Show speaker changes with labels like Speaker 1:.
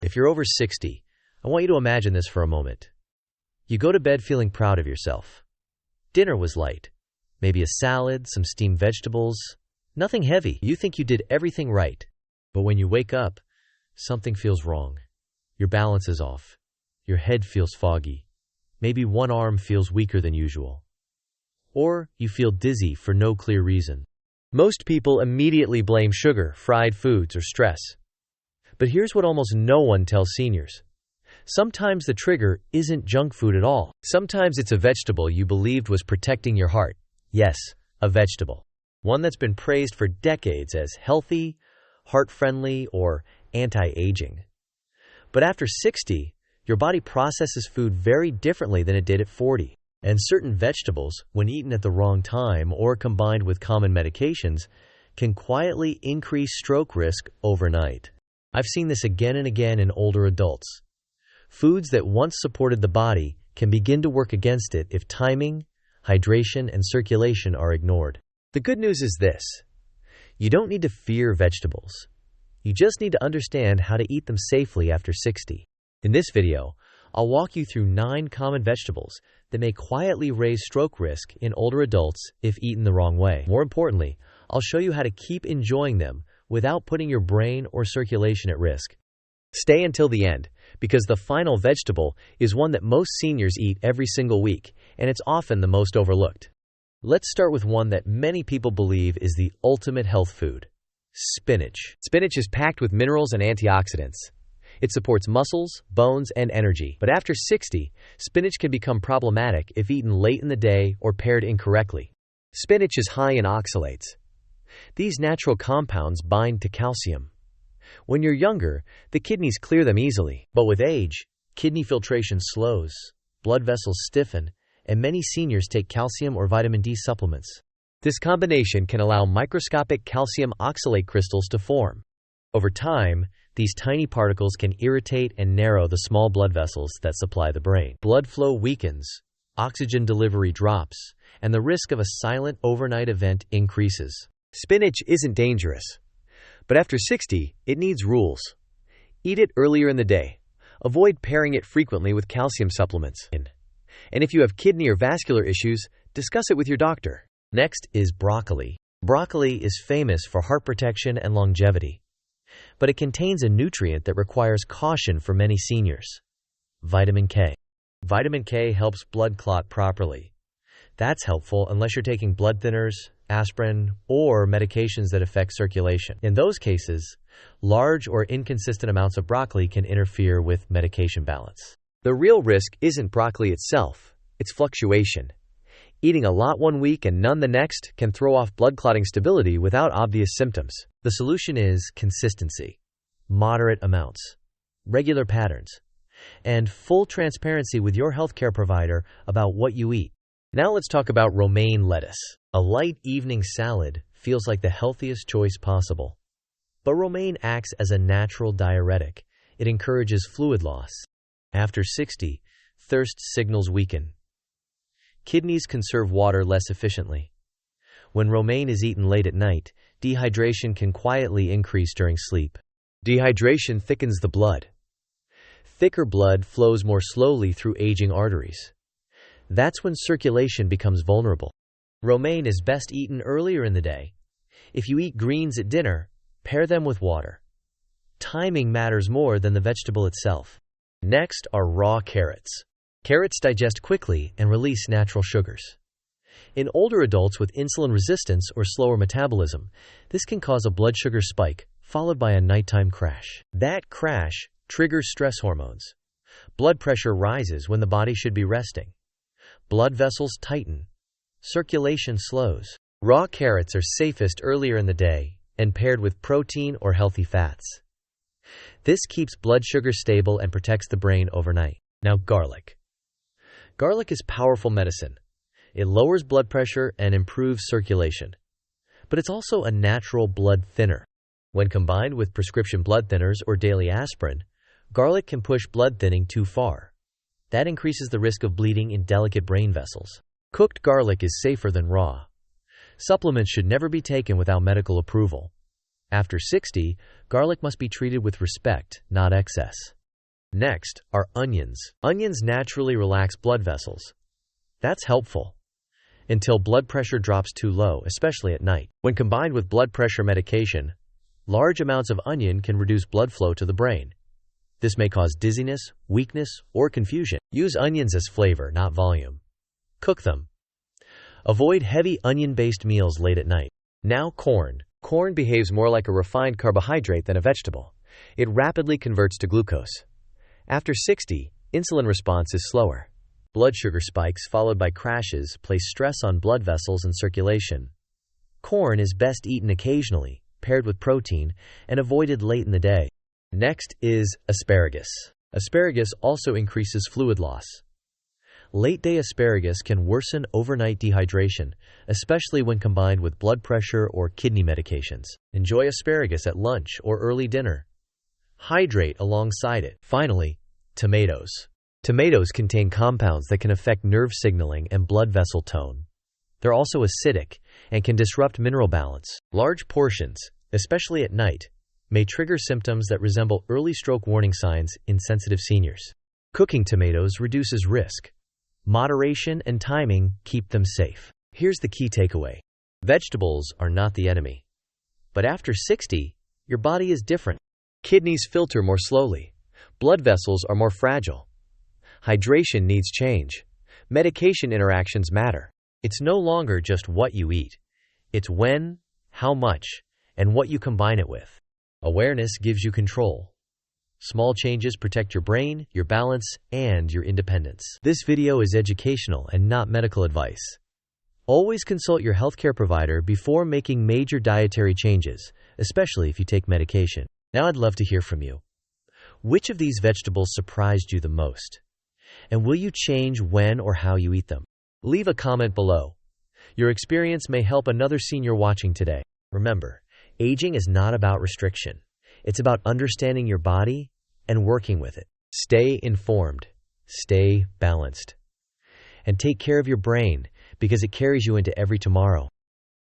Speaker 1: If you're over 60, I want you to imagine this for a moment. You go to bed feeling proud of yourself. Dinner was light. Maybe a salad, some steamed vegetables. Nothing heavy. You think you did everything right. But when you wake up, something feels wrong. Your balance is off. Your head feels foggy. Maybe one arm feels weaker than usual. Or you feel dizzy for no clear reason. Most people immediately blame sugar, fried foods, or stress. But here's what almost no one tells seniors. Sometimes the trigger isn't junk food at all. Sometimes it's a vegetable you believed was protecting your heart. Yes, a vegetable. One that's been praised for decades as healthy, heart-friendly, or anti-aging. But after 60, your body processes food very differently than it did at 40. And certain vegetables, when eaten at the wrong time or combined with common medications, can quietly increase stroke risk overnight. I've seen this again and again in older adults. Foods that once supported the body can begin to work against it if timing, hydration, and circulation are ignored. The good news is this: you don't need to fear vegetables. You just need to understand how to eat them safely after 60. In this video, I'll walk you through 9 common vegetables that may quietly raise stroke risk in older adults if eaten the wrong way. More importantly, I'll show you how to keep enjoying them without putting your brain or circulation at risk. Stay until the end, because the final vegetable is one that most seniors eat every single week, and it's often the most overlooked. Let's start with one that many people believe is the ultimate health food: spinach. Spinach is packed with minerals and antioxidants. It supports muscles, bones, and energy. But after 60, spinach can become problematic if eaten late in the day or paired incorrectly. Spinach is high in oxalates. These natural compounds bind to calcium. When you're younger, the kidneys clear them easily. But with age, kidney filtration slows, blood vessels stiffen, and many seniors take calcium or vitamin D supplements. This combination can allow microscopic calcium oxalate crystals to form. Over time, these tiny particles can irritate and narrow the small blood vessels that supply the brain. Blood flow weakens, oxygen delivery drops, and the risk of a silent overnight event increases. Spinach isn't dangerous, but after 60, it needs rules. Eat it earlier in the day. Avoid pairing it frequently with calcium supplements. And if you have kidney or vascular issues, discuss it with your doctor. Next is broccoli. Broccoli is famous for heart protection and longevity. But it contains a nutrient that requires caution for many seniors: vitamin K. Vitamin K helps blood clot properly. That's helpful unless you're taking blood thinners, aspirin, or medications that affect circulation. In those cases, large or inconsistent amounts of broccoli can interfere with medication balance. The real risk isn't broccoli itself, it's fluctuation. Eating a lot one week and none the next can throw off blood clotting stability without obvious symptoms. The solution is consistency, moderate amounts, regular patterns, and full transparency with your healthcare provider about what you eat. Now let's talk about romaine lettuce. A light evening salad feels like the healthiest choice possible. But romaine acts as a natural diuretic. It encourages fluid loss. After 60, thirst signals weaken. Kidneys conserve water less efficiently. When romaine is eaten late at night, dehydration can quietly increase during sleep. Dehydration thickens the blood. Thicker blood flows more slowly through aging arteries. That's when circulation becomes vulnerable. Romaine is best eaten earlier in the day. If you eat greens at dinner, pair them with water. Timing matters more than the vegetable itself. Next are raw carrots. Carrots digest quickly and release natural sugars. In older adults with insulin resistance or slower metabolism, this can cause a blood sugar spike, followed by a nighttime crash. That crash triggers stress hormones. Blood pressure rises when the body should be resting. Blood vessels tighten. Circulation slows. Raw carrots are safest earlier in the day and paired with protein or healthy fats. This keeps blood sugar stable and protects the brain overnight. Now, garlic. Garlic is powerful medicine. It lowers blood pressure and improves circulation. But it's also a natural blood thinner. When combined with prescription blood thinners or daily aspirin, garlic can push blood thinning too far. That increases the risk of bleeding in delicate brain vessels. Cooked garlic is safer than raw. Supplements should never be taken without medical approval. After 60, garlic must be treated with respect, not excess. Next are onions. Onions naturally relax blood vessels. That's helpful until blood pressure drops too low, especially at night. When combined with blood pressure medication, large amounts of onion can reduce blood flow to the brain. This may cause dizziness, weakness, or confusion. Use onions as flavor, not volume. Cook them. Avoid heavy onion-based meals late at night. Now corn. Corn behaves more like a refined carbohydrate than a vegetable. It rapidly converts to glucose. After 60, insulin response is slower. Blood sugar spikes followed by crashes place stress on blood vessels and circulation. Corn is best eaten occasionally, paired with protein, and avoided late in the day. Next is asparagus. Asparagus also increases fluid loss. Late-day asparagus can worsen overnight dehydration, especially when combined with blood pressure or kidney medications. Enjoy asparagus at lunch or early dinner. Hydrate alongside it. Finally, tomatoes. Tomatoes contain compounds that can affect nerve signaling and blood vessel tone. They're also acidic and can disrupt mineral balance. Large portions, especially at night, may trigger symptoms that resemble early stroke warning signs in sensitive seniors. Cooking tomatoes reduces risk. Moderation and timing keep them safe. Here's the key takeaway. Vegetables are not the enemy. But after 60, your body is different. Kidneys filter more slowly. Blood vessels are more fragile. Hydration needs change. Medication interactions matter. It's no longer just what you eat. It's when, how much, and what you combine it with. Awareness gives you control. Small changes protect your brain, your balance, and your independence. This video is educational and not medical advice. Always consult your healthcare provider before making major dietary changes, especially if you take medication. Now I'd love to hear from you. Which of these vegetables surprised you the most? And will you change when or how you eat them? Leave a comment below. Your experience may help another senior watching today. Remember, aging is not about restriction. It's about understanding your body and working with it. Stay informed, stay balanced, and take care of your brain because it carries you into every tomorrow.